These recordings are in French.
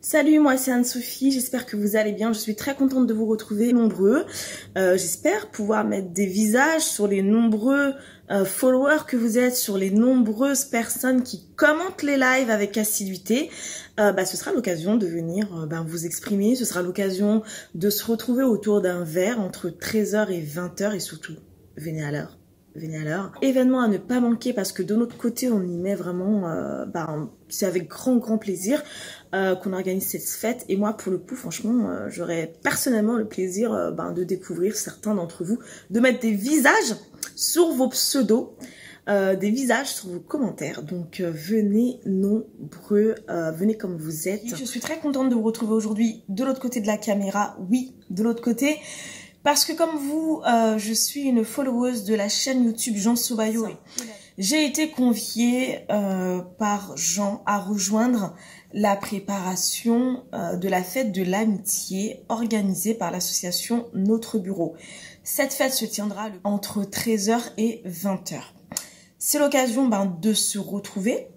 Salut, moi c'est Anne-Sophie, j'espère que vous allez bien, je suis très contente de vous retrouver nombreux. J'espère pouvoir mettre des visages sur les nombreux followers que vous êtes, sur les nombreuses personnes qui commentent les lives avec assiduité. Ce sera l'occasion de venir vous exprimer, ce sera l'occasion de se retrouver autour d'un verre entre 13h et 20h et surtout, venez à l'heure. Venez à l'heure. Événement à ne pas manquer parce que de notre côté on y met vraiment, c'est avec grand plaisir qu'on organise cette fête et moi pour le coup franchement j'aurais personnellement le plaisir de découvrir certains d'entre vous, de mettre des visages sur vos pseudos, des visages sur vos commentaires, donc venez nombreux, venez comme vous êtes. Je suis très contente de vous retrouver aujourd'hui de l'autre côté de la caméra, oui de l'autre côté. Parce que comme vous, je suis une followeuse de la chaîne YouTube Jean Sobayo. J'ai été conviée par Jean à rejoindre la préparation de la fête de l'amitié organisée par l'association Notre Bureau. Cette fête se tiendra entre 13h et 20h. C'est l'occasion de se retrouver,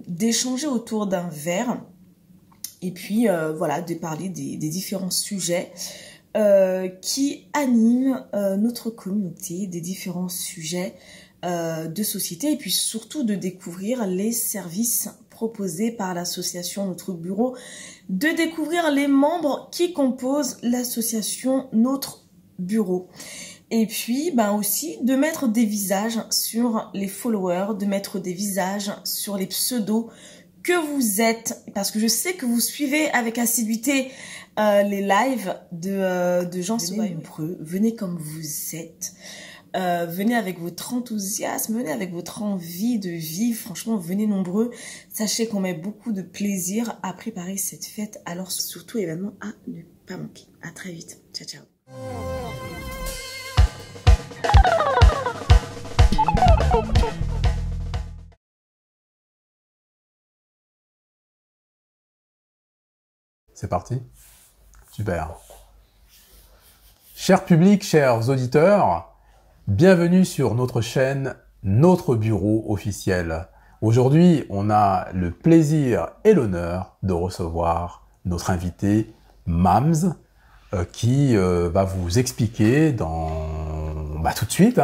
d'échanger autour d'un verre et puis voilà, de parler des différents sujets qui anime notre communauté, des différents sujets de société et puis surtout de découvrir les services proposés par l'association Notre Bureau, de découvrir les membres qui composent l'association Notre Bureau. Et puis aussi de mettre des visages sur les followers, de mettre des visages sur les pseudos que vous êtes, parce que je sais que vous suivez avec assiduité les lives de Jean Sobayo. Venez comme vous êtes, venez avec votre enthousiasme, venez avec votre envie de vivre, franchement venez nombreux. Sachez qu'on met beaucoup de plaisir à préparer cette fête, alors surtout événement à ne pas manquer. À très vite, ciao ciao. C'est parti. Super. Cher public, chers auditeurs, bienvenue sur notre chaîne Notre Bureau officiel. Aujourd'hui, on a le plaisir et l'honneur de recevoir notre invité Mams qui va vous expliquer tout de suite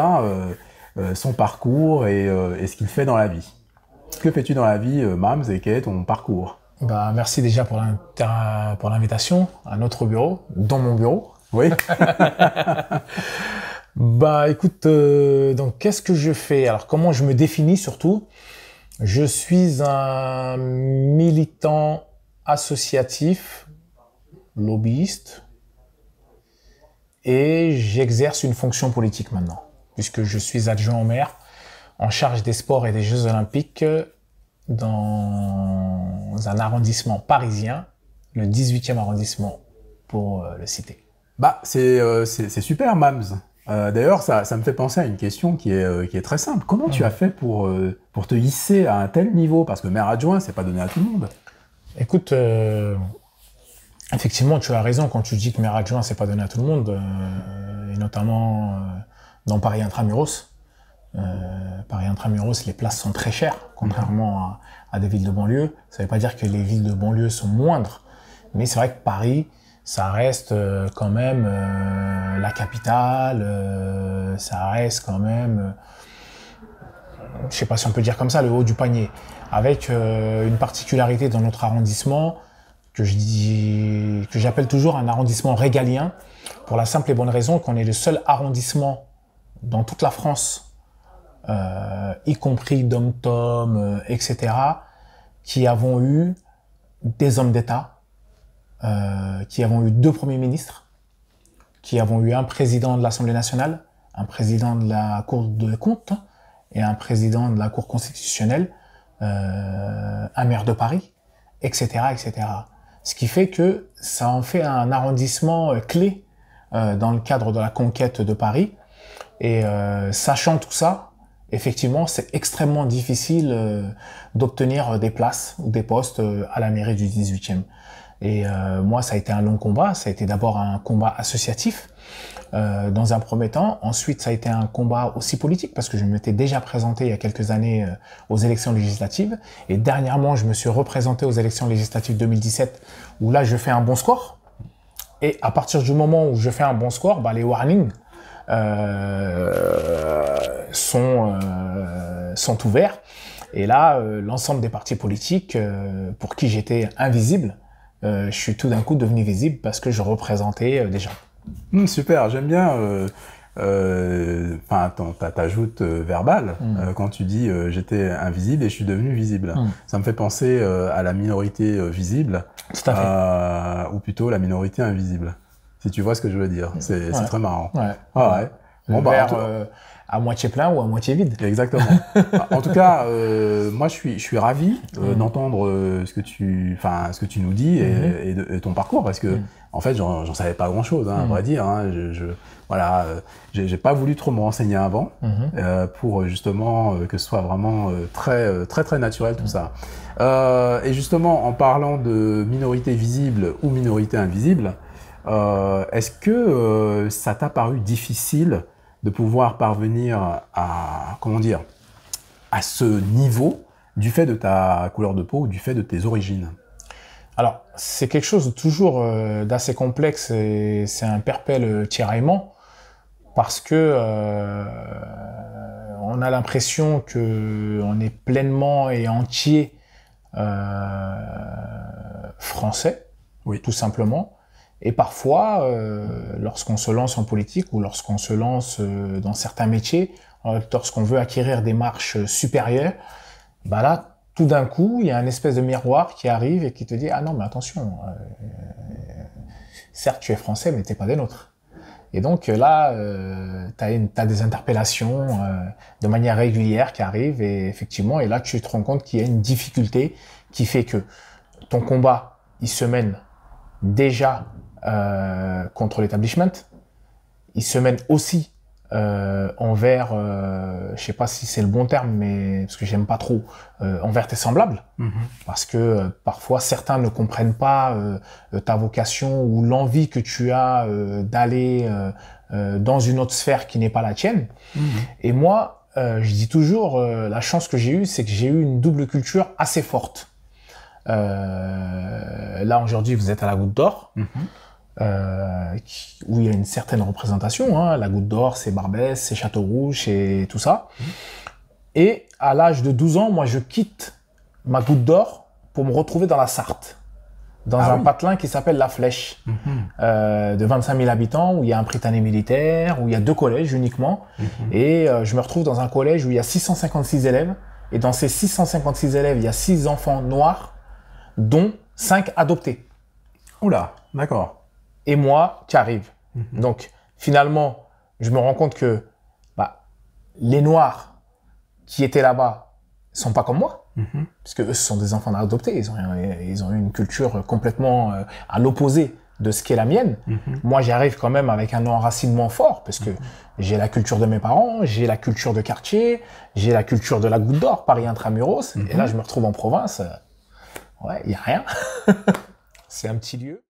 son parcours et ce qu'il fait dans la vie. Que fais-tu dans la vie, Mams, et quel est ton parcours ? Merci déjà pour l'invitation à Notre Bureau, dans mon bureau. Oui. Écoute, donc qu'est-ce que je fais? Alors comment je me définis surtout? Je suis un militant associatif, lobbyiste, et j'exerce une fonction politique maintenant, puisque je suis adjoint au maire en charge des sports et des Jeux Olympiques dans un arrondissement parisien, le 18e arrondissement pour le citer. C'est super, Mams. D'ailleurs, ça me fait penser à une question qui est très simple. Comment tu as fait pour te hisser à un tel niveau? Parce que maire adjoint, c'est pas donné à tout le monde. Écoute, effectivement, tu as raison quand tu dis que maire adjoint, c'est pas donné à tout le monde, et notamment dans Paris Intramuros. Paris Intramuros, les places sont très chères, contrairement à des villes de banlieue. Ça ne veut pas dire que les villes de banlieue sont moindres, mais c'est vrai que Paris, ça reste quand même la capitale, ça reste quand même, je sais pas si on peut dire comme ça, le haut du panier, avec une particularité dans notre arrondissement que j'appelle toujours un arrondissement régalien, pour la simple et bonne raison qu'on est le seul arrondissement dans toute la France, y compris dom-tom, etc., qui avons eu des hommes d'État, qui avons eu 2 premiers ministres, qui avons eu un président de l'Assemblée nationale, un président de la Cour des comptes et un président de la Cour constitutionnelle, un maire de Paris, etc., etc. Ce qui fait que ça en fait un arrondissement clé dans le cadre de la conquête de Paris. Et sachant tout ça, effectivement, c'est extrêmement difficile d'obtenir des places ou des postes à la mairie du 18e. Et moi, ça a été un long combat. Ça a été d'abord un combat associatif dans un premier temps. Ensuite, ça a été un combat aussi politique parce que je m'étais déjà présenté il y a quelques années aux élections législatives. Et dernièrement, je me suis représenté aux élections législatives 2017 où là, je fais un bon score. Et à partir du moment où je fais un bon score, bah, les warnings sont ouverts. Et là, l'ensemble des partis politiques pour qui j'étais invisible, je suis tout d'un coup devenu visible parce que je représentais des gens. Super, j'aime bien ta joute verbale quand tu dis j'étais invisible et je suis devenu visible. Ça me fait penser à la minorité visible, Tout à fait. ou plutôt la minorité invisible. Si tu vois ce que je veux dire, c'est très marrant. Ouais. Ah ouais. Le verre à moitié plein ou à moitié vide. Exactement. En tout cas, moi je suis ravi d'entendre ce que tu nous dis et ton parcours parce que en fait j'en savais pas grand chose, à vrai dire. Voilà, j'ai pas voulu trop me renseigner avant pour justement que ce soit vraiment très naturel tout ça. Et justement en parlant de minorité visible ou minorité invisible, est-ce que ça t'a paru difficile de pouvoir parvenir à, à ce niveau du fait de ta couleur de peau ou du fait de tes origines? Alors, c'est quelque chose de toujours d'assez complexe et c'est un perpétuel tiraillement parce que on a l'impression que on est pleinement et entier français, oui, tout simplement. Et parfois, lorsqu'on se lance en politique ou lorsqu'on se lance dans certains métiers, lorsqu'on veut acquérir des marches supérieures, bah là, tout d'un coup, il y a un espèce de miroir qui arrive et qui te dit « Ah non, mais attention, certes, tu es français, mais t'es pas des nôtres. » Et donc là, t'as des interpellations de manière régulière qui arrivent et effectivement, et là, tu te rends compte qu'il y a une difficulté qui fait que ton combat, il se mène déjà contre l'établissement, il se mène aussi envers, je sais pas si c'est le bon terme, mais parce que j'aime pas trop, envers tes semblables, parce que parfois certains ne comprennent pas ta vocation ou l'envie que tu as d'aller dans une autre sphère qui n'est pas la tienne. Et moi, je dis toujours, la chance que j'ai eue, c'est que j'ai eu une double culture assez forte. Là aujourd'hui, vous êtes à la Goutte d'Or. Où il y a une certaine représentation, hein. La Goutte d'Or, c'est Barbès, c'est Châteaurouge, et tout ça. Et à l'âge de 12 ans, moi, je quitte ma Goutte d'Or pour me retrouver dans la Sarthe, dans un patelin qui s'appelle La Flèche, de 25 000 habitants, où il y a un Prytanée militaire, où il y a 2 collèges uniquement. Et je me retrouve dans un collège où il y a 656 élèves. Et dans ces 656 élèves, il y a 6 enfants noirs, dont 5 adoptés. Oula, d'accord. Et moi qui arrive. Donc, finalement, je me rends compte que les Noirs qui étaient là-bas sont pas comme moi, parce que eux, ce sont des enfants adoptés. Ils ont eu une culture complètement à l'opposé de ce qui est la mienne. Moi, j'arrive quand même avec un enracinement fort, parce que j'ai la culture de mes parents, j'ai la culture de quartier, j'ai la culture de la Goutte d'Or, Paris intramuros. Et là, je me retrouve en province. Ouais, il y a rien. C'est un petit lieu.